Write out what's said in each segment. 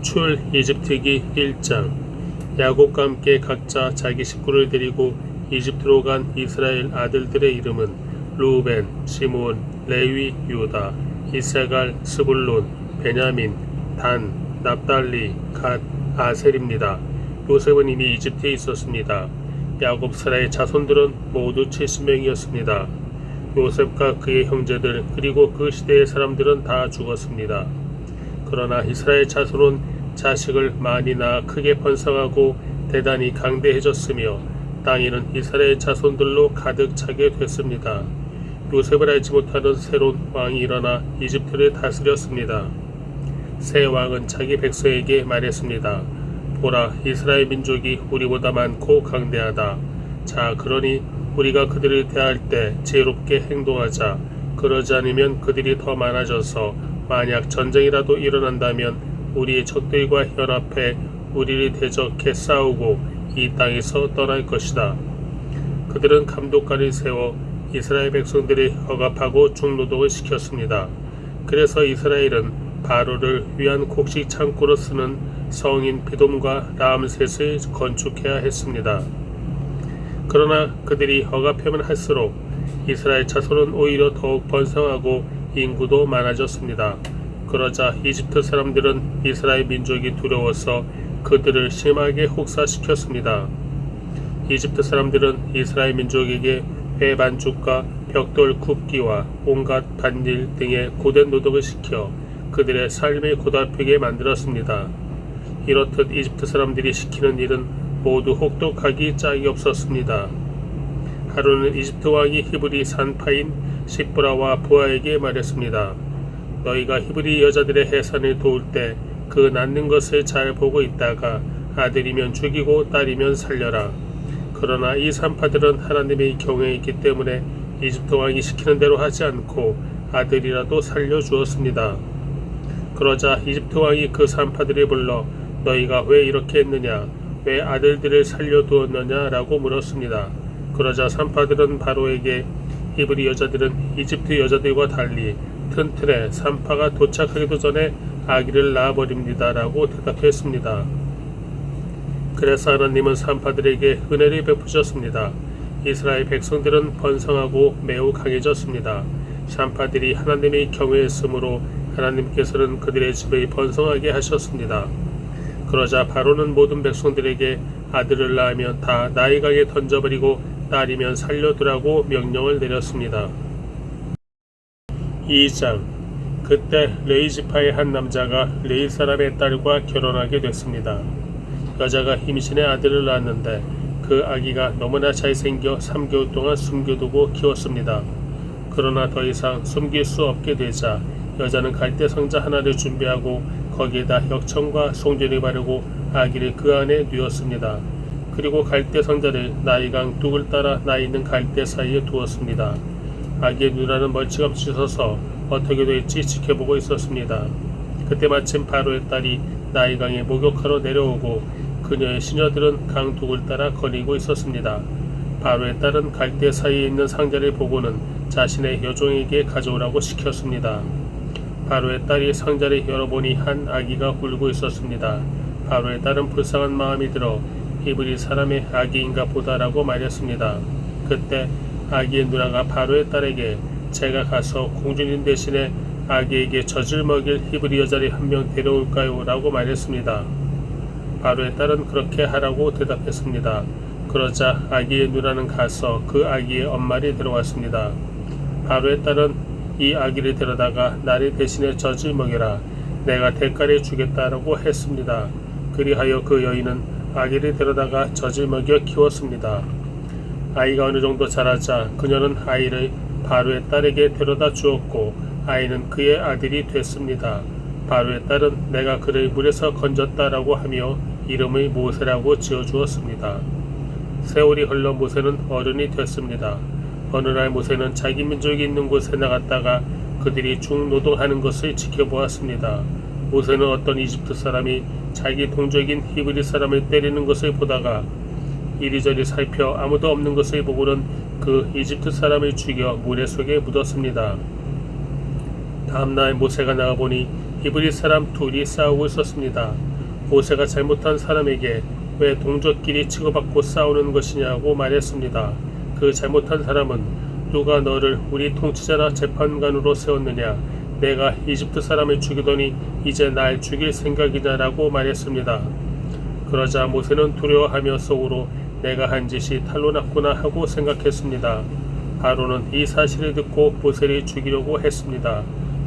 출 이집트기 1장. 야곱과 함께 각자 자기 식구를 데리고 이집트로 간 이스라엘 아들들의 이름은 르우벤, 시므온, 레위, 유다, 이사갈, 스불론, 베냐민, 단, 납달리, 갓, 아셀입니다. 요셉은 이미 이집트에 있었습니다. 야곱 사라의 자손들은 모두 70명이었습니다. 요셉과 그의 형제들 그리고 그 시대의 사람들은 다 죽었습니다. 그러나 이스라엘 자손은 자식을 많이 낳아 크게 번성하고 대단히 강대해졌으며 땅에는 이스라엘 자손들로 가득 차게 됐습니다. 요셉을 알지 못하는 새로운 왕이 일어나 이집트를 다스렸습니다. 새 왕은 자기 백성에게 말했습니다. 보라, 이스라엘 민족이 우리보다 많고 강대하다. 자, 그러니 우리가 그들을 대할 때 지혜롭게 행동하자. 그러지 않으면 그들이 더 많아져서 만약 전쟁이라도 일어난다면 우리의 적들과 연합해 우리를 대적해 싸우고 이 땅에서 떠날 것이다. 그들은 감독관을 세워 이스라엘 백성들을 억압하고 중노동을 시켰습니다. 그래서 이스라엘은 바로를 위한 곡식 창고로 쓰는 성인 비돔과 라암셋을 건축해야 했습니다. 그러나 그들이 억압하면 할수록 이스라엘 자손은 오히려 더욱 번성하고 인구도 많아졌습니다. 그러자 이집트 사람들은 이스라엘 민족이 두려워서 그들을 심하게 혹사시켰습니다. 이집트 사람들은 이스라엘 민족에게 회 반죽과 벽돌 굽기와 온갖 밭일 등의 고된 노동을 시켜 그들의 삶을 고달프게 만들었습니다. 이렇듯 이집트 사람들이 시키는 일은 모두 혹독하기 짝이 없었습니다. 하루는 이집트 왕이 히브리 산파인 시브라와 부하에게 말했습니다. 너희가 히브리 여자들의 해산을 도울 때 그 낳는 것을 잘 보고 있다가 아들이면 죽이고 딸이면 살려라. 그러나 이 산파들은 하나님의 경외에 있기 때문에 이집트 왕이 시키는 대로 하지 않고 아들이라도 살려주었습니다. 그러자 이집트 왕이 그 산파들을 불러 너희가 왜 이렇게 했느냐, 왜 아들들을 살려두었느냐 라고 물었습니다. 그러자 산파들은 바로에게 히브리 여자들은 이집트 여자들과 달리 튼튼해 산파가 도착하기도 전에 아기를 낳아버립니다 라고 대답했습니다. 그래서 하나님은 산파들에게 은혜를 베푸셨습니다. 이스라엘 백성들은 번성하고 매우 강해졌습니다. 산파들이 하나님의 경외했으므로 하나님께서는 그들의 집을 번성하게 하셨습니다. 그러자 바로는 모든 백성들에게 아들을 낳으면 다 나일강에 던져버리고 딸이면 살려두라고 명령을 내렸습니다. 2장. 그때 레이지파의 한 남자가 레이 사람의 딸과 결혼하게 됐습니다. 여자가 임신의 아들을 낳았는데 그 아기가 너무나 잘생겨 3개월 동안 숨겨두고 키웠습니다. 그러나 더 이상 숨길 수 없게 되자 여자는 갈대 상자 하나를 준비하고 거기에다 혁청과 송진을 바르고 아기를 그 안에 누웠습니다. 그리고 갈대 상자를 나일강 뚝을 따라 나 있는 갈대 사이에 두었습니다. 아기의 누나는 멀찌감치 서서 어떻게 될지 지켜보고 있었습니다. 그때 마침 바로의 딸이 나일강에 목욕하러 내려오고 그녀의 시녀들은 강 뚝을 따라 거니고 있었습니다. 바로의 딸은 갈대 사이에 있는 상자를 보고는 자신의 여종에게 가져오라고 시켰습니다. 바로의 딸이 상자를 열어보니 한 아기가 울고 있었습니다. 바로의 딸은 불쌍한 마음이 들어 히브리 사람의 아기인가 보다라고 말했습니다. 그때 아기의 누나가 바로의 딸에게 제가 가서 공주님 대신에 아기에게 젖을 먹일 히브리 여자를 한 명 데려올까요? 라고 말했습니다. 바로의 딸은 그렇게 하라고 대답했습니다. 그러자 아기의 누나는 가서 그 아기의 엄마를 데려왔습니다. 바로의 딸은 이 아기를 데려다가 나를 대신에 젖을 먹여라. 내가 대가를 주겠다라고 했습니다. 그리하여 그 여인은 아기를 데려다가 젖을 먹여 키웠습니다. 아이가 어느 정도 자라자 그녀는 아이를 바로의 딸에게 데려다 주었고 아이는 그의 아들이 됐습니다. 바로의 딸은 내가 그를 물에서 건졌다라고 하며 이름을 모세라고 지어주었습니다. 세월이 흘러 모세는 어른이 됐습니다. 어느 날 모세는 자기 민족이 있는 곳에 나갔다가 그들이 중노동하는 것을 지켜보았습니다. 모세는 어떤 이집트 사람이 자기 동족인 히브리 사람을 때리는 것을 보다가 이리저리 살펴 아무도 없는 것을 보고는 그 이집트 사람을 죽여 모래 속에 묻었습니다. 다음날 모세가 나가보니 히브리 사람 둘이 싸우고 있었습니다. 모세가 잘못한 사람에게 왜 동족끼리 치고받고 싸우는 것이냐고 말했습니다. 그 잘못한 사람은 누가 너를 우리 통치자나 재판관으로 세웠느냐? 내가 이집트 사람을 죽이더니 이제 날 죽일 생각이냐라고 말했습니다. 그러자 모세는 두려워하며 속으로 내가 한 짓이 탈로 났구나 하고 생각했습니다. 바로는 이 사실을 듣고 모세를 죽이려고 했습니다.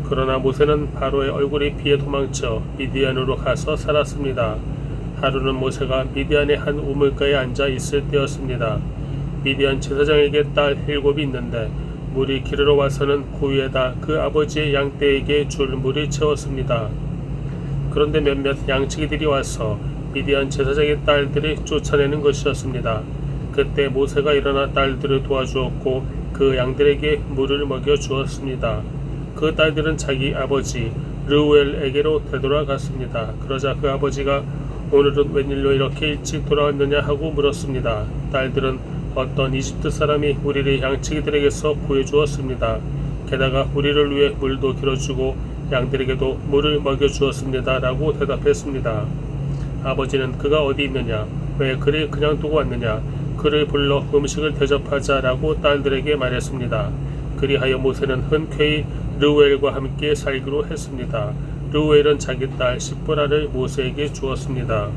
그러나 모세는 바로의 얼굴이 피해 도망쳐 미디안으로 가서 살았습니다. 하루는 모세가 미디안의 한 우물가에 앉아 있을 때였습니다. 미디안 제사장에게 딸 7이 있는데 물이 기르러 와서는 그 위에다 그 아버지의 양떼에게 줄 물을 채웠습니다. 그런데 몇몇 양치기들이 와서 미디안 제사장의 딸들을 쫓아내는 것이었습니다. 그때 모세가 일어나 딸들을 도와주었고 그 양들에게 물을 먹여 주었습니다. 그 딸들은 자기 아버지 르우엘에게로 되돌아갔습니다. 그러자 그 아버지가 오늘은 웬일로 이렇게 일찍 돌아왔느냐 하고 물었습니다. 딸들은 어떤 이집트 사람이 우리를 양치기들에게서 구해주었습니다. 게다가 우리를 위해 물도 길어주고 양들에게도 물을 먹여주었습니다. 라고 대답했습니다. 아버지는 그가 어디 있느냐? 왜 그를 그냥 두고 왔느냐? 그를 불러 음식을 대접하자 라고 딸들에게 말했습니다. 그리하여 모세는 흔쾌히 르우엘과 함께 살기로 했습니다. 르우엘은 자기 딸 시브라를 모세에게 주었습니다.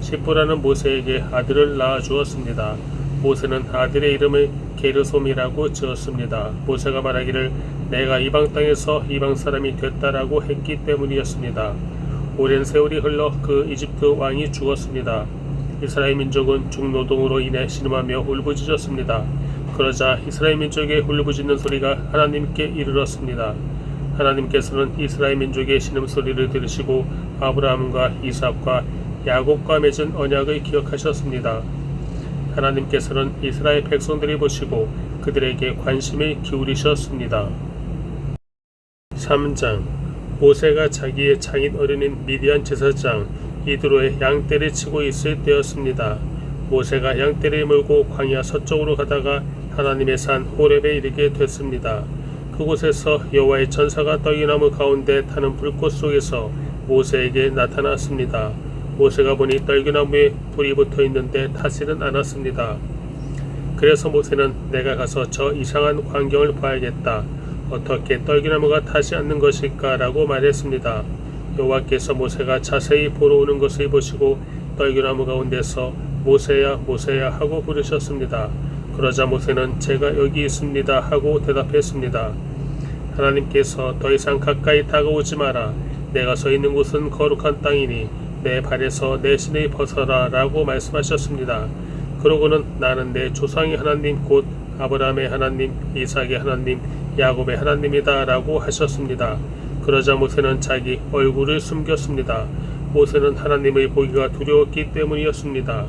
시브라는 모세에게 아들을 낳아 주었습니다. 모세는 아들의 이름을 게르솜이라고 지었습니다. 모세가 말하기를 내가 이방 땅에서 이방 사람이 됐다라고 했기 때문이었습니다. 오랜 세월이 흘러 그 이집트 왕이 죽었습니다. 이스라엘 민족은 중노동으로 인해 신음하며 울부짖었습니다. 그러자 이스라엘 민족의 울부짖는 소리가 하나님께 이르렀습니다. 하나님께서는 이스라엘 민족의 신음소리를 들으시고 아브라함과 이삭과 야곱과 맺은 언약을 기억하셨습니다. 하나님께서는 이스라엘 백성들이 보시고 그들에게 관심을 기울이셨습니다. 3장 모세가 자기의 장인 어른인 미디안 제사장 이드로의 양떼를 치고 있을 때였습니다. 모세가 양떼를 몰고 광야 서쪽으로 가다가 하나님의 산 호렙에 이르게 됐습니다. 그곳에서 여호와의 천사가 떨기나무 가운데 타는 불꽃 속에서 모세에게 나타났습니다. 모세가 보니 떨기나무에 불이 붙어 있는데 타지는 않았습니다. 그래서 모세는 내가 가서 저 이상한 광경을 봐야겠다. 어떻게 떨기나무가 타지 않는 것일까? 라고 말했습니다. 여호와께서 모세가 자세히 보러 오는 것을 보시고 떨기나무 가운데서 모세야 모세야 하고 부르셨습니다. 그러자 모세는 제가 여기 있습니다 하고 대답했습니다. 하나님께서 더 이상 가까이 다가오지 마라. 내가 서 있는 곳은 거룩한 땅이니 내 발에서 내 신을 벗어라 라고 말씀하셨습니다. 그러고는 나는 내 조상의 하나님 곧 아브라함의 하나님, 이삭의 하나님, 야곱의 하나님이다 라고 하셨습니다. 그러자 모세는 자기 얼굴을 숨겼습니다. 모세는 하나님을 보기가 두려웠기 때문이었습니다.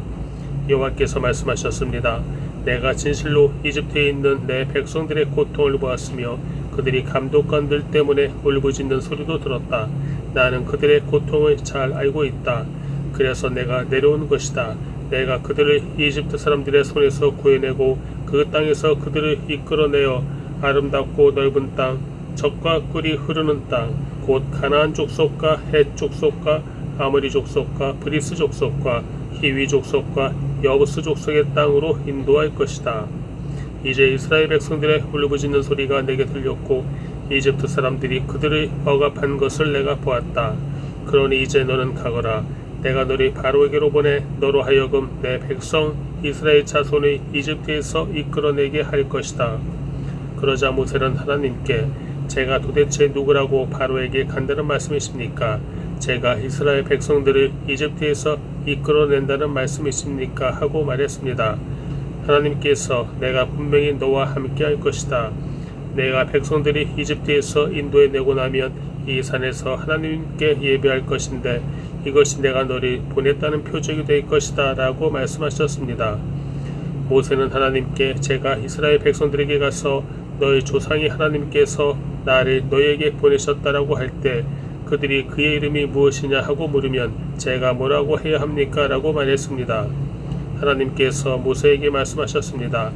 여호와께서 말씀하셨습니다. 내가 진실로 이집트에 있는 내 백성들의 고통을 보았으며 그들이 감독관들 때문에 울부짖는 소리도 들었다. 나는 그들의 고통을 잘 알고 있다. 그래서 내가 내려온 것이다. 내가 그들을 이집트 사람들의 손에서 구해내고 그 땅에서 그들을 이끌어내어 아름답고 넓은 땅, 젖과 꿀이 흐르는 땅, 곧 가나안 족속과 헷 족속과 아모리 족속과 브리스 족속과 히위 족속과 여부스 족속의 땅으로 인도할 것이다. 이제 이스라엘 백성들의 울부짖는 소리가 내게 들렸고 이집트 사람들이 그들을 억압한 것을 내가 보았다. 그러니 이제 너는 가거라. 내가 너를 바로에게로 보내 너로 하여금 내 백성 이스라엘 자손을 이집트에서 이끌어내게 할 것이다. 그러자 모세는 하나님께 제가 도대체 누구라고 바로에게 간다는 말씀이십니까? 제가 이스라엘 백성들을 이집트에서 이끌어낸다는 말씀이십니까? 하고 말했습니다. 하나님께서 내가 분명히 너와 함께 할 것이다. 내가 백성들이 이집트에서 인도해내고 나면 이 산에서 하나님께 예배할 것인데 이것이 내가 너를 보냈다는 표적이 될 것이다 라고 말씀하셨습니다. 모세는 하나님께 제가 이스라엘 백성들에게 가서 너희 조상의 하나님께서 나를 너희에게 보내셨다라고 할 때 그들이 그의 이름이 무엇이냐 하고 물으면 제가 뭐라고 해야 합니까? 라고 말했습니다. 하나님께서 모세에게 말씀하셨습니다.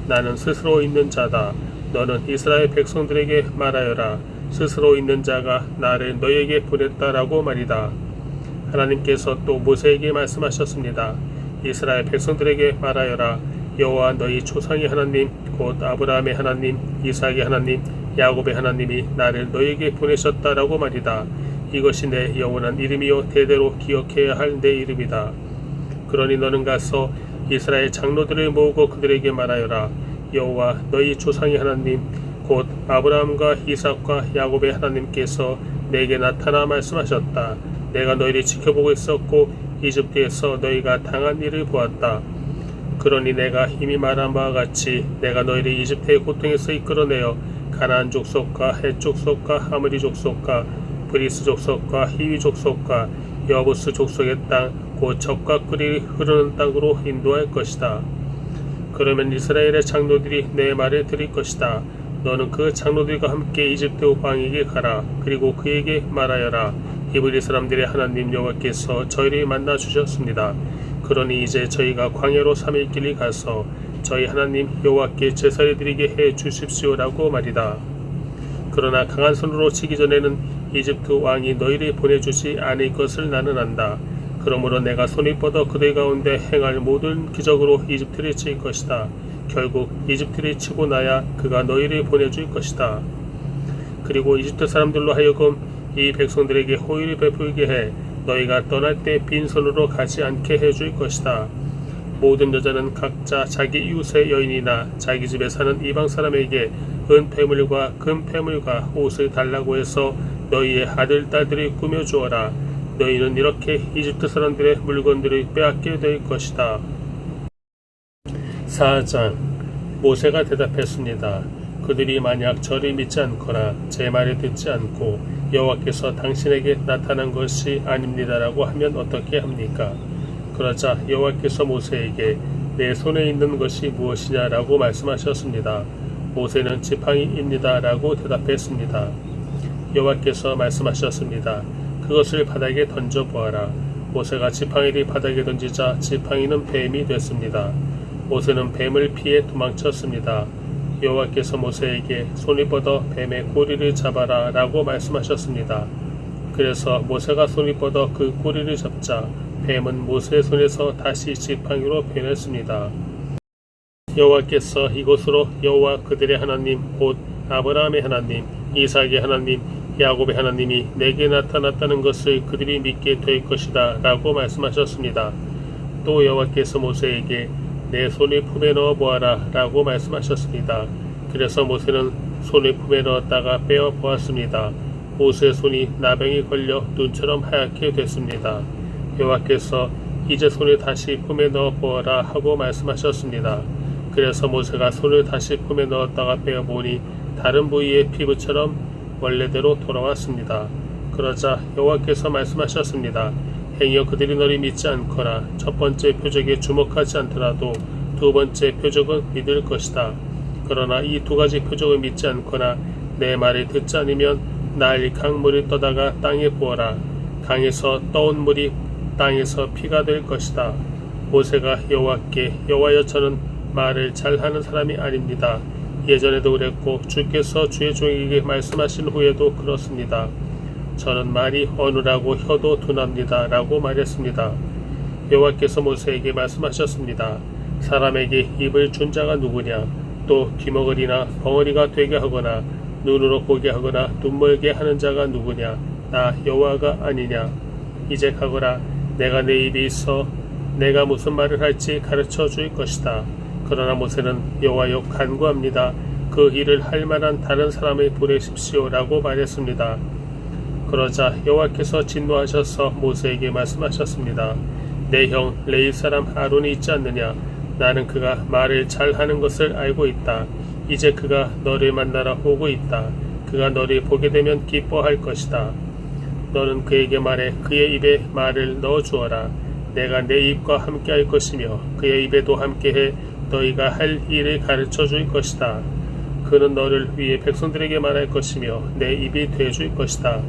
나는 스스로 있는 자다. 너는 이스라엘 백성들에게 말하여라. 스스로 있는 자가 나를 너희에게 보냈다라고 말이다. 하나님께서 또 모세에게 말씀하셨습니다. 이스라엘 백성들에게 말하여라. 여호와 너희 조상의 하나님 곧 아브라함의 하나님, 이삭의 하나님, 야곱의 하나님이 나를 너희에게 보내셨다라고 말이다. 이것이 내 영원한 이름이요 대대로 기억해야 할 내 이름이다. 그러니 너는 가서 이스라엘 장로들을 모으고 그들에게 말하여라. 여호와 너희 조상의 하나님 곧 아브라함과 이삭과 야곱의 하나님께서 내게 나타나 말씀하셨다. 내가 너희를 지켜보고 있었고 이집트에서 너희가 당한 일을 보았다. 그러니 내가 이미 말한 바와 같이 내가 너희를 이집트의 고통에서 이끌어내어 가나안 족속과 헷 족속과 아므리 족속과 브리스 족속과 히위 족속과 여부스 족속의 땅 곧 젖과 꿀이 흐르는 땅으로 인도할 것이다. 그러면 이스라엘의 장로들이 내 말을 들을 것이다. 너는 그 장로들과 함께 이집트 왕에게 가라. 그리고 그에게 말하여라. 히브리 사람들의 하나님 여호와께서 저희를 만나 주셨습니다. 그러니 이제 저희가 광야로 3일 길이 가서 저희 하나님 여호와께 제사를 드리게 해 주십시오라고 말이다. 그러나 강한 손으로 치기 전에는 이집트 왕이 너희를 보내주지 않을 것을 나는 안다. 그러므로 내가 손을 뻗어 그들 가운데 행할 모든 기적으로 이집트를 칠 것이다. 결국 이집트를 치고 나야 그가 너희를 보내줄 것이다. 그리고 이집트 사람들로 하여금 이 백성들에게 호의를 베풀게 해 너희가 떠날 때 빈손으로 가지 않게 해줄 것이다. 모든 여자는 각자 자기 이웃의 여인이나 자기 집에 사는 이방 사람에게 은폐물과 금폐물과 옷을 달라고 해서 너희의 아들, 딸들을 꾸며주어라. 너희는 이렇게 이집트 사람들의 물건들을 빼앗게 될 것이다. 4장 모세가 대답했습니다. 그들이 만약 저를 믿지 않거나 제 말을 듣지 않고 여호와께서 당신에게 나타난 것이 아닙니다라고 하면 어떻게 합니까? 그러자 여호와께서 모세에게 내 손에 있는 것이 무엇이냐라고 말씀하셨습니다. 모세는 지팡이입니다라고 대답했습니다. 여호와께서 말씀하셨습니다. 그것을 바닥에 던져보아라. 모세가 지팡이를 바닥에 던지자 지팡이는 뱀이 됐습니다. 모세는 뱀을 피해 도망쳤습니다. 여호와께서 모세에게 손을 뻗어 뱀의 꼬리를 잡아라 라고 말씀하셨습니다. 그래서 모세가 손을 뻗어 그 꼬리를 잡자 뱀은 모세의 손에서 다시 지팡이로 변했습니다. 여호와께서 이곳으로 여호와 그들의 하나님 곧 아브라함의 하나님, 이삭의 하나님, 야곱의 하나님이 내게 나타났다는 것을 그들이 믿게 될 것이다 라고 말씀하셨습니다. 또 여호와께서 모세에게 내 손을 품에 넣어 보아라 라고 말씀하셨습니다. 그래서 모세는 손을 품에 넣었다가 빼어 보았습니다. 모세의 손이 나병이 걸려 눈처럼 하얗게 됐습니다. 여호와께서 이제 손을 다시 품에 넣어 보아라 하고 말씀하셨습니다. 그래서 모세가 손을 다시 품에 넣었다가 빼어 보니 다른 부위의 피부처럼 원래대로 돌아왔습니다. 그러자 여호와께서 말씀하셨습니다. 행여 그들이 너를 믿지 않거나 첫 번째 표적에 주목하지 않더라도 두 번째 표적은 믿을 것이다. 그러나 이 두 가지 표적을 믿지 않거나 내 말을 듣지 않으면 나일 강물을 떠다가 땅에 부어라. 강에서 떠온 물이 땅에서 피가 될 것이다. 모세가 여호와께 여호와여 저는 말을 잘하는 사람이 아닙니다. 예전에도 그랬고 주께서 주의 종에게 말씀하신 후에도 그렇습니다. 저는 말이 어눌하고 혀도 둔합니다 라고 말했습니다. 여호와께서 모세에게 말씀하셨습니다. 사람에게 입을 준 자가 누구냐? 또 귀머거리나 벙어리가 되게 하거나 눈으로 보게 하거나 눈멀게 하는 자가 누구냐? 나 여호와가 아니냐? 이제 가거라. 내가 내 입에 있어 내가 무슨 말을 할지 가르쳐 줄 것이다. 그러나 모세는 여호와여 간구합니다. 그 일을 할 만한 다른 사람을 보내십시오 라고 말했습니다. 그러자 여호와께서 진노하셔서 모세에게 말씀하셨습니다. 내 형 레위 사람 아론이 있지 않느냐? 나는 그가 말을 잘하는 것을 알고 있다. 이제 그가 너를 만나러 오고 있다. 그가 너를 보게 되면 기뻐할 것이다. 너는 그에게 말해 그의 입에 말을 넣어주어라. 내가 내 입과 함께 할 것이며 그의 입에도 함께해 너희가 할 일을 가르쳐 줄 것이다. 그는 너를 위해 백성들에게 말할 것이며 내 입이 되어줄 것이다.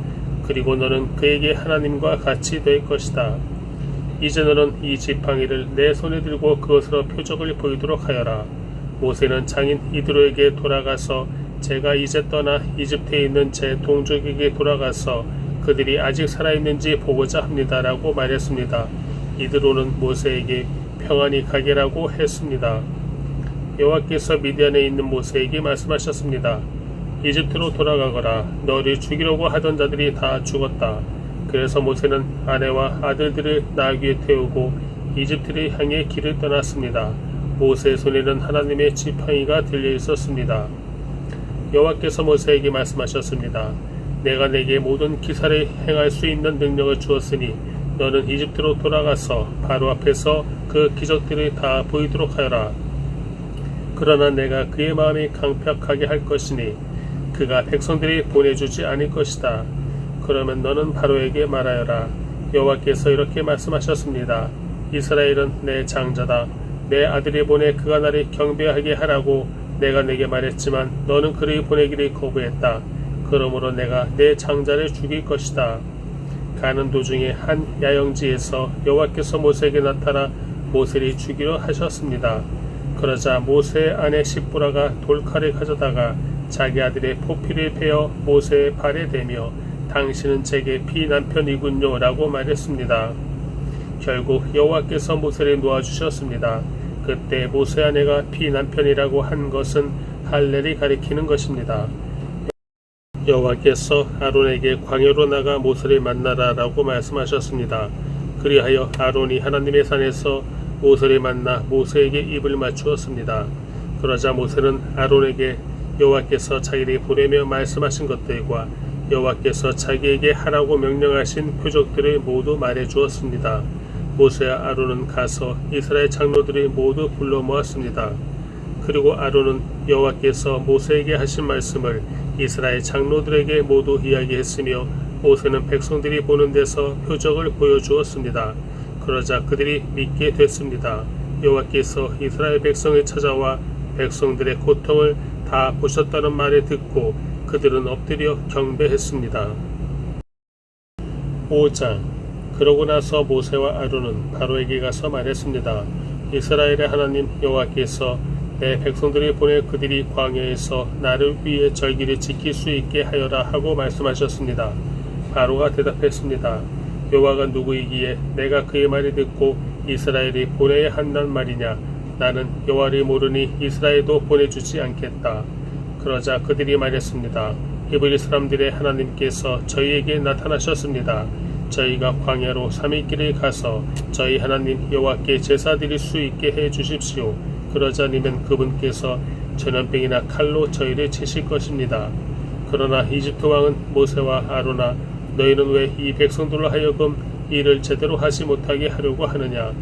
그리고 너는 그에게 하나님과 같이 될 것이다. 이제 너는 이 지팡이를 내 손에 들고 그것으로 표적을 보이도록 하여라. 모세는 장인 이드로에게 돌아가서 제가 이제 떠나 이집트에 있는 제 동족에게 돌아가서 그들이 아직 살아있는지 보고자 합니다라고 말했습니다. 이드로는 모세에게 평안히 가게라고 했습니다. 여호와께서 미디안에 있는 모세에게 말씀하셨습니다. 이집트로 돌아가거라. 너를 죽이려고 하던 자들이 다 죽었다. 그래서 모세는 아내와 아들들을 나귀에 태우고 이집트를 향해 길을 떠났습니다. 모세의 손에는 하나님의 지팡이가 들려 있었습니다. 여호와께서 모세에게 말씀하셨습니다. 내가 내게 모든 기사를 행할 수 있는 능력을 주었으니 너는 이집트로 돌아가서 바로 앞에서 그 기적들을 다 보이도록 하여라. 그러나 내가 그의 마음이 강팍하게 할 것이니 그가 백성들이 보내주지 않을 것이다. 그러면 너는 바로에게 말하여라. 여호와께서 이렇게 말씀하셨습니다. 이스라엘은 내 장자다. 내 아들이 보내 그가 나를 경배하게 하라고 내가 내게 말했지만 너는 그를 보내기를 거부했다. 그러므로 내가 내 장자를 죽일 것이다. 가는 도중에 한 야영지에서 여호와께서 모세에게 나타나 모세를 죽이려 하셨습니다. 그러자 모세의 아내 십보라가 돌칼을 가져다가 자기 아들의 포피를 베어 모세의 발에 대며 당신은 제게 피남편이군요 라고 말했습니다. 결국 여호와께서 모세를 놓아주셨습니다. 그때 모세 아내가 피남편이라고 한 것은 할례를 가리키는 것입니다. 여호와께서 아론에게 광야로 나가 모세를 만나라 라고 말씀하셨습니다. 그리하여 아론이 하나님의 산에서 모세를 만나 모세에게 입을 맞추었습니다. 그러자 모세는 아론에게 여호와께서 자기를 보내며 말씀하신 것들과 여호와께서 자기에게 하라고 명령하신 표적들을 모두 말해 주었습니다. 모세와 아론은 가서 이스라엘 장로들을 모두 불러 모았습니다. 그리고 아론은 여호와께서 모세에게 하신 말씀을 이스라엘 장로들에게 모두 이야기했으며 모세는 백성들이 보는 데서 표적을 보여주었습니다. 그러자 그들이 믿게 됐습니다. 여호와께서 이스라엘 백성을 찾아와 백성들의 고통을 다 보셨다는 말을 듣고 그들은 엎드려 경배했습니다. 5장. 그러고 나서 모세와 아론은 바로에게 가서 말했습니다. 이스라엘의 하나님 여호와께서 내 백성들을 보내 그들이 광야에서 나를 위해 절기를 지킬 수 있게 하여라 하고 말씀하셨습니다. 바로가 대답했습니다. 여호와가 누구이기에 내가 그의 말을 듣고 이스라엘이 보내야 한단 말이냐. 나는 여호와를 모르니 이스라엘도 보내주지 않겠다. 그러자 그들이 말했습니다. 히브리 사람들의 하나님께서 저희에게 나타나셨습니다. 저희가 광야로 3일 길을 가서 저희 하나님 여호와께 제사 드릴 수 있게 해 주십시오. 그러자 아니면 그분께서 전염병이나 칼로 저희를 치실 것입니다. 그러나 이집트 왕은 모세와 아론아 너희는 왜 이 백성들로 하여금 일을 제대로 하지 못하게 하려고 하느냐.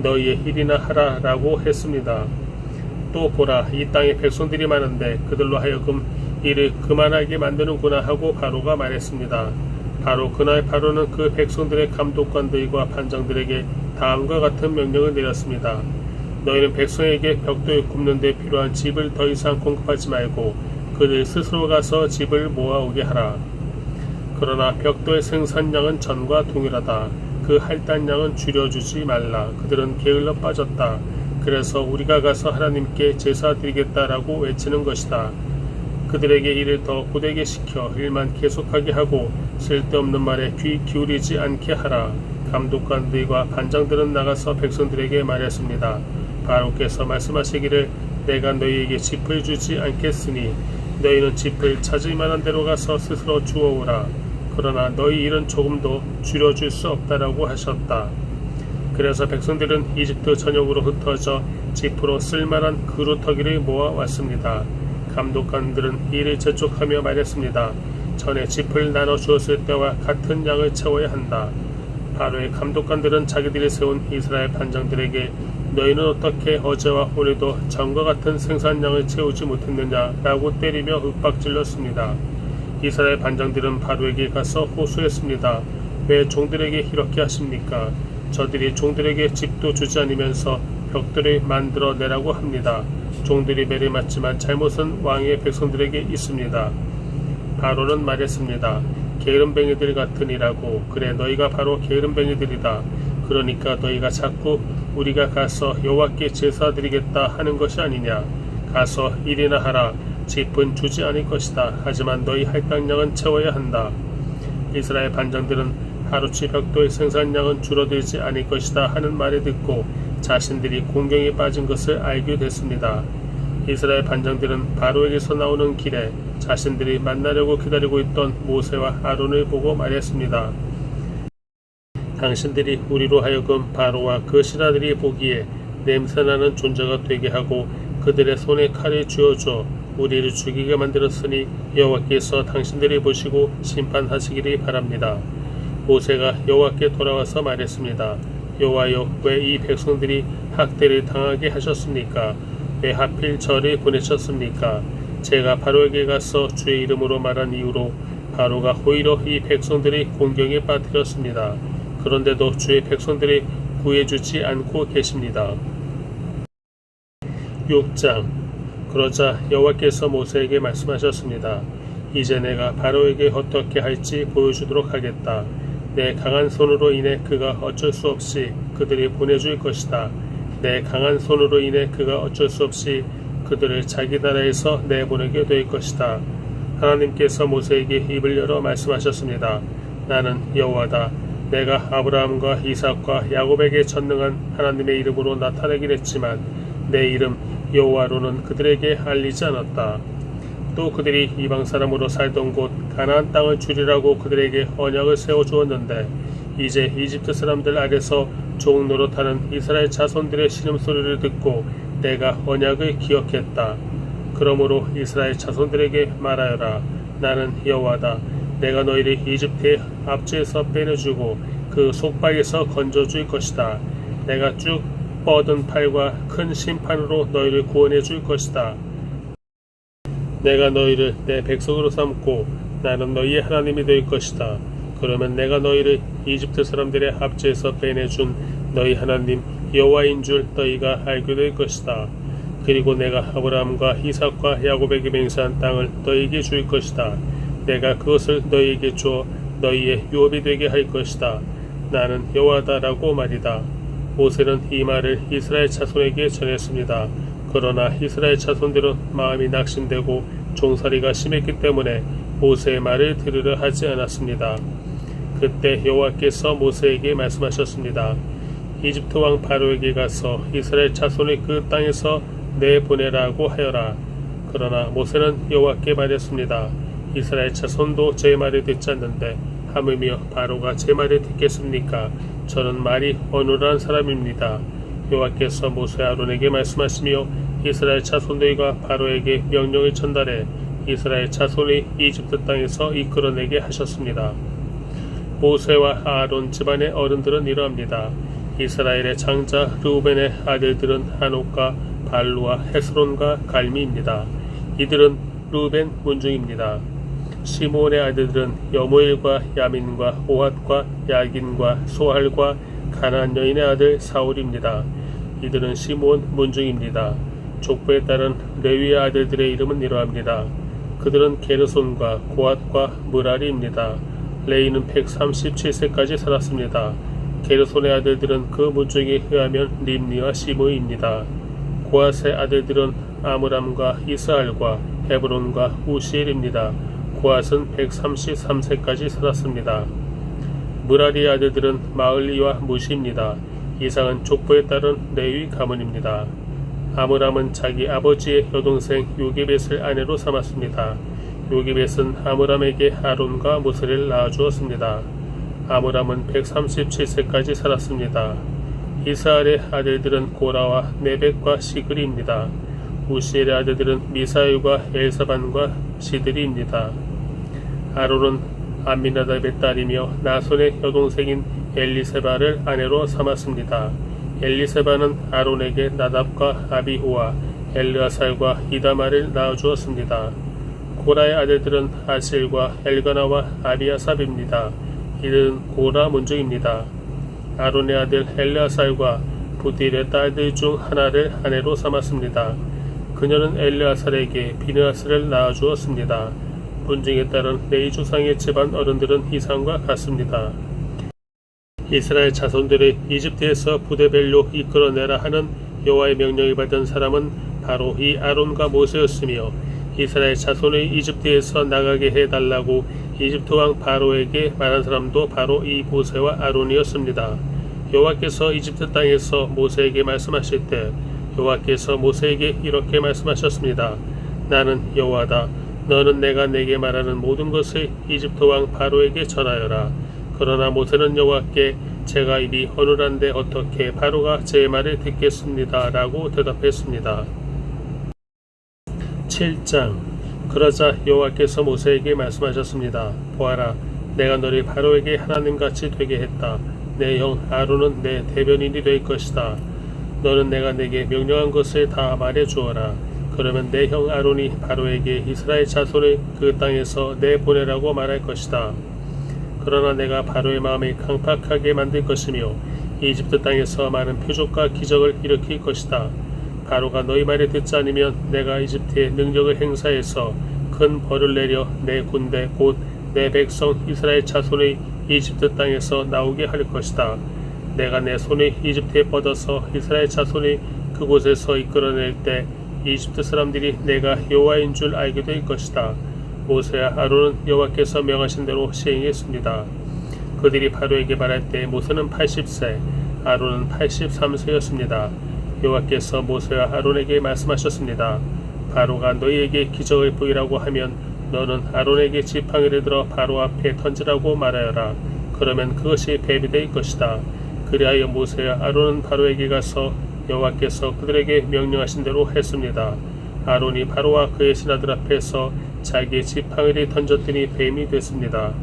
너희의 일이나 하라 라고 했습니다. 또 보라 이 땅에 백성들이 많은데 그들로 하여금 일을 그만하게 만드는구나 하고 바로가 말했습니다. 바로 그날 바로는 그 백성들의 감독관들과 반장들에게 다음과 같은 명령을 내렸습니다. 너희는 백성에게 벽돌 굽는 데 필요한 집을 더 이상 공급하지 말고 그들 스스로 가서 집을 모아오게 하라. 그러나 벽돌 생산량은 전과 동일하다. 그 할단량은 줄여주지 말라. 그들은 게을러 빠졌다. 그래서 우리가 가서 하나님께 제사 드리겠다라고 외치는 것이다. 그들에게 이를 더 고되게 시켜 일만 계속하게 하고 쓸데없는 말에 귀 기울이지 않게 하라. 감독관들과 반장들은 나가서 백성들에게 말했습니다. 바로께서 말씀하시기를 내가 너희에게 짚을 주지 않겠으니 너희는 짚을 찾을 만한 데로 가서 스스로 주워오라. 그러나 너희 일은 조금도 줄여줄 수 없다라고 하셨다. 그래서 백성들은 이집트 전역으로 흩어져 짚으로 쓸만한 그루터기를 모아왔습니다. 감독관들은 이를 재촉하며 말했습니다. 전에 짚을 나눠 주었을 때와 같은 양을 채워야 한다. 바로의 감독관들은 자기들이 세운 이스라엘 반장들에게 너희는 어떻게 어제와 오늘도 전과 같은 생산량을 채우지 못했느냐 라고 때리며 윽박질렀습니다. 이스라엘 반장들은 바로에게 가서 호소했습니다. 왜 종들에게 이렇게 하십니까? 저들이 종들에게 집도 주지 않으면서 벽돌을 만들어 내라고 합니다. 종들이 매를 맞지만 잘못은 왕의 백성들에게 있습니다. 바로는 말했습니다. 게으름뱅이들 같으니라고. 그래 너희가 바로 게으름뱅이들이다. 그러니까 너희가 자꾸 우리가 가서 여호와께 제사 드리겠다 하는 것이 아니냐. 가서 일이나 하라. 짚은 주지 않을 것이다. 하지만 너희 할당량은 채워야 한다. 이스라엘 반장들은 하루치 벽돌 생산량은 줄어들지 않을 것이다 하는 말을 듣고 자신들이 공경에 빠진 것을 알게 됐습니다. 이스라엘 반장들은 바로에게서 나오는 길에 자신들이 만나려고 기다리고 있던 모세와 아론을 보고 말했습니다. 당신들이 우리로 하여금 바로와 그 신하들이 보기에 냄새나는 존재가 되게 하고 그들의 손에 칼을 쥐어줘 우리를 죽이게 만들었으니 여호와께서 당신들이 보시고 심판하시기를 바랍니다. 모세가 여호와께 돌아와서 말했습니다. 여호와여, 왜 이 백성들이 학대를 당하게 하셨습니까? 왜 하필 저를 보내셨습니까? 제가 바로에게 가서 주의 이름으로 말한 이후로 바로가 오히려 이 백성들의 공경에 빠뜨렸습니다. 그런데도 주의 백성들이 구해주지 않고 계십니다. 6장. 그러자 여호와께서 모세에게 말씀하셨습니다. 이제 내가 바로에게 어떻게 할지 보여주도록 하겠다. 내 강한 손으로 인해 그가 어쩔 수 없이 그들이 보내줄 것이다. 내 강한 손으로 인해 그가 어쩔 수 없이 그들을 자기 나라에서 내보내게 될 것이다. 하나님께서 모세에게 입을 열어 말씀하셨습니다. 나는 여호와다. 내가 아브라함과 이삭과 야곱에게 전능한 하나님의 이름으로 나타나긴 했지만 내 이름 여호와로는 그들에게 알리지 않았다. 또 그들이 이방 사람으로 살던 곳 가나안 땅을 주리라고 그들에게 언약을 세워주었는데 이제 이집트 사람들 아래서 종 노릇하는 이스라엘 자손들의 신음소리를 듣고 내가 언약을 기억했다. 그러므로 이스라엘 자손들에게 말하여라. 나는 여호와다. 내가 너희를 이집트의 압제에서 빼내주고 그 속박에서 건져줄 것이다. 내가 쭉 뻗은 팔과 큰 심판으로 너희를 구원해 줄 것이다. 내가 너희를 내 백성으로 삼고 나는 너희의 하나님이 될 것이다. 그러면 내가 너희를 이집트 사람들의 압제에서 빼내준 너희 하나님 여호와인 줄 너희가 알게 될 것이다. 그리고 내가 아브라함과 이삭과 야곱에게 맹세한 땅을 너희에게 줄 것이다. 내가 그것을 너희에게 주어 너희의 유업이 되게 할 것이다. 나는 여호와다라고 말이다. 모세는 이 말을 이스라엘 자손에게 전했습니다. 그러나 이스라엘 자손들은 마음이 낙심되고 종살이가 심했기 때문에 모세의 말을 들으려 하지 않았습니다. 그때 여호와께서 모세에게 말씀하셨습니다. 이집트 왕 바로에게 가서 이스라엘 자손을 그 땅에서 내보내라고 하여라. 그러나 모세는 여호와께 말했습니다. 이스라엘 자손도 제 말을 듣지 않는데 하물며 바로가 제 말을 듣겠습니까? 저는 말이 어눌한 사람입니다. 여호와께서 모세 아론에게 말씀하시며 이스라엘 자손들과 바로에게 명령을 전달해 이스라엘 자손이 이집트 땅에서 이끌어내게 하셨습니다. 모세와 아론 집안의 어른들은 이러합니다. 이스라엘의 장자 르우벤의 아들들은 한옥과 발루와 헤스론과 갈미입니다. 이들은 르우벤 문중입니다. 시므온의 아들들은 여무엘과 야민과 오핫과 야긴과 소할과 가나안 여인의 아들 사울입니다. 이들은 시므온 문중입니다. 족보에 따른 레위의 아들들의 이름은 이러합니다. 그들은 게르손과 고핫과 무라리입니다. 레이는 137세까지 살았습니다. 게르손의 아들들은 그 문중에 의하면 림니와 시므이입니다. 고핫의 아들들은 아므람과 이스알과 헤브론과 우시엘입니다. 고핫은 133세까지 살았습니다. 무라리의 아들들은 마을리와 무시입니다. 이상은 족보에 따른 레위 가문입니다. 아므람은 자기 아버지의 여동생 요게벳을 아내로 삼았습니다. 요게벳은 아므람에게 아론과 모세를 낳아주었습니다. 아므람은 137세까지 살았습니다. 이스라엘의 아들들은 고라와 네벡과 시그리입니다. 우시엘의 아들들은 미사엘과 엘사반과 시드리입니다. 아론은 암미나답의 딸이며 나손의 여동생인 엘리세바를 아내로 삼았습니다. 엘리세바는 아론에게 나답과 아비후와 엘르아살과 이다마를 낳아주었습니다. 고라의 아들들은 아실과 엘가나와 아비아삽입니다. 이들은 고라 문중입니다. 아론의 아들 엘르아살과 부딜의 딸들 중 하나를 아내로 삼았습니다. 그녀는 엘르아살에게 비느하스를 낳아주었습니다. 문중에 따른 레위 조상의 집안 어른들은 이상과 같습니다. 이스라엘 자손들을 이집트에서 부데벨로 이끌어내라 하는 여호와의 명령을 받은 사람은 바로 이 아론과 모세였으며 이스라엘 자손을 이집트에서 나가게 해달라고 이집트 왕 바로에게 말한 사람도 바로 이 모세와 아론이었습니다. 여호와께서 이집트 땅에서 모세에게 말씀하실 때 여호와께서 모세에게 이렇게 말씀하셨습니다. 나는 여호와다. 너는 내가 내게 말하는 모든 것을 이집트 왕 바로에게 전하여라. 그러나 모세는 여호와께 제가 이리 허술한데 어떻게 바로가 제 말을 듣겠습니다. 라고 대답했습니다. 7장. 그러자 여호와께서 모세에게 말씀하셨습니다. 보아라, 내가 너를 바로에게 하나님같이 되게 했다. 내 형 아론은 내 대변인이 될 것이다. 너는 내가 내게 명령한 것을 다 말해 주어라. 그러면 내 형 아론이 바로에게 이스라엘 자손을 그 땅에서 내보내라고 말할 것이다. 그러나 내가 바로의 마음을 강팍하게 만들 것이며 이집트 땅에서 많은 표적과 기적을 일으킬 것이다. 바로가 너희 말을 듣지 않으면 내가 이집트에 능력을 행사해서 큰 벌을 내려 내 군대 곧 내 백성 이스라엘 자손의 이집트 땅에서 나오게 할 것이다. 내가 내 손을 이집트에 뻗어서 이스라엘 자손이 그곳에서 이끌어낼 때 이집트 사람들이 내가 여호와인 줄 알게 될 것이다. 모세와 아론은 여호와께서 명하신 대로 시행했습니다. 그들이 바로에게 말할 때 모세는 80세, 아론은 83세였습니다. 여호와께서 모세와 아론에게 말씀하셨습니다. 바로가 너희에게 기적을 보이라고 하면 너는 아론에게 지팡이를 들어 바로 앞에 던지라고 말하여라. 그러면 그것이 뱀이 될 것이다. 그리하여 모세와 아론은 바로에게 가서 여호와께서 그들에게 명령하신 대로 했습니다. 아론이 바로와 그의 신하들 앞에서 자기의 지팡이를 던졌더니 뱀이 됐습니다.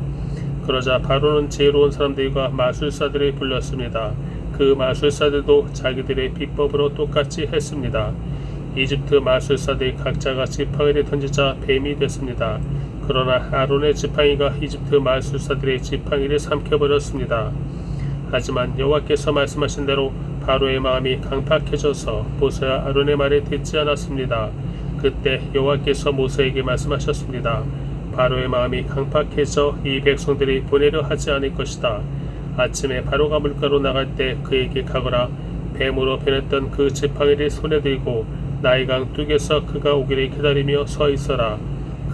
그러자 바로는 지혜로운 사람들과 마술사들을 불렀습니다. 그 마술사들도 자기들의 비법으로 똑같이 했습니다. 이집트 마술사들이 각자가 지팡이를 던지자 뱀이 됐습니다. 그러나 아론의 지팡이가 이집트 마술사들의 지팡이를 삼켜버렸습니다. 하지만 여호와께서 말씀하신 대로 바로의 마음이 강팍해져서 모세와 아론의 말을 듣지 않았습니다. 그때 여호와께서 모세에게 말씀하셨습니다. 바로의 마음이 강팍해져 이 백성들이 보내려 하지 않을 것이다. 아침에 바로가 물가로 나갈 때 그에게 가거라. 뱀으로 변했던 그 지팡이를 손에 들고 나일강 뚝에서 그가 오기를 기다리며 서 있어라.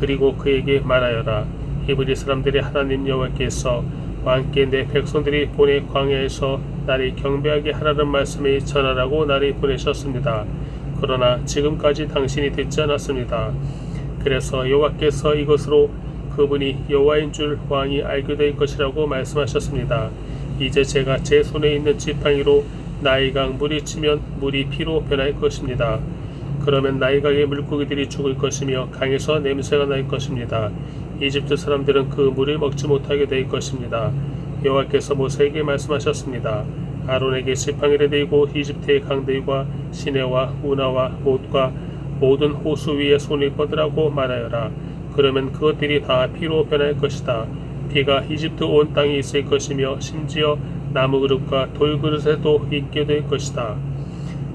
그리고 그에게 말하여라. 히브리 사람들의 하나님 여호와께서 왕께 내 백성들이 보내 광야에서 나를 경배하게 하라는 말씀을 전하라고 나를 보내셨습니다. 그러나 지금까지 당신이 듣지 않았습니다. 그래서 여호와께서 이것으로 그분이 여호와인 줄 왕이 알게 될 것이라고 말씀하셨습니다. 이제 제가 제 손에 있는 지팡이로 나일강 물이 치면 물이 피로 변할 것입니다. 그러면 나일강의 물고기들이 죽을 것이며 강에서 냄새가 날 것입니다. 이집트 사람들은 그 물을 먹지 못하게 될 것입니다. 여호와께서 모세에게 말씀하셨습니다. 아론에게 지팡이를 들고 이집트의 강들과 시내와 운하와 못과 모든 호수 위에 손을 뻗으라고 말하여라. 그러면 그것들이 다 피로 변할 것이다. 피가 이집트 온 땅에 있을 것이며 심지어 나무 그릇과 돌 그릇에도 있게 될 것이다.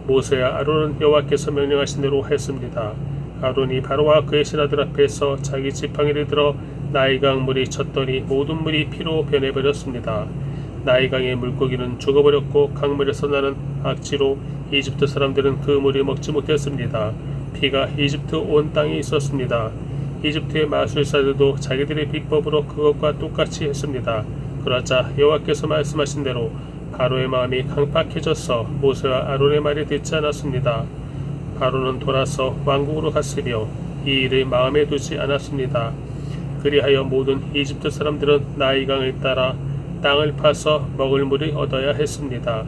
모세와 아론은 여호와께서 명령하신 대로 했습니다. 아론이 바로와 그의 신하들 앞에서 자기 지팡이를 들어 나일강 물이 쳤더니 모든 물이 피로 변해버렸습니다. 나일강의 물고기는 죽어버렸고 강물에서 나는 악취로 이집트 사람들은 그 물을 먹지 못했습니다. 피가 이집트 온 땅에 있었습니다. 이집트의 마술사들도 자기들의 비법으로 그것과 똑같이 했습니다. 그러자 여호와께서 말씀하신 대로 바로의 마음이 강팍해져서 모세와 아론의 말을 듣지 않았습니다. 바로는 돌아서 왕국으로 갔으며 이 일을 마음에 두지 않았습니다. 그리하여 모든 이집트 사람들은 나일강을 따라 땅을 파서 먹을 물을 얻어야 했습니다.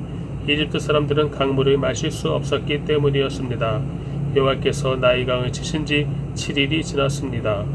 이집트 사람들은 강물을 마실 수 없었기 때문이었습니다. 여호와께서 나일강을 치신 지 7일이 지났습니다.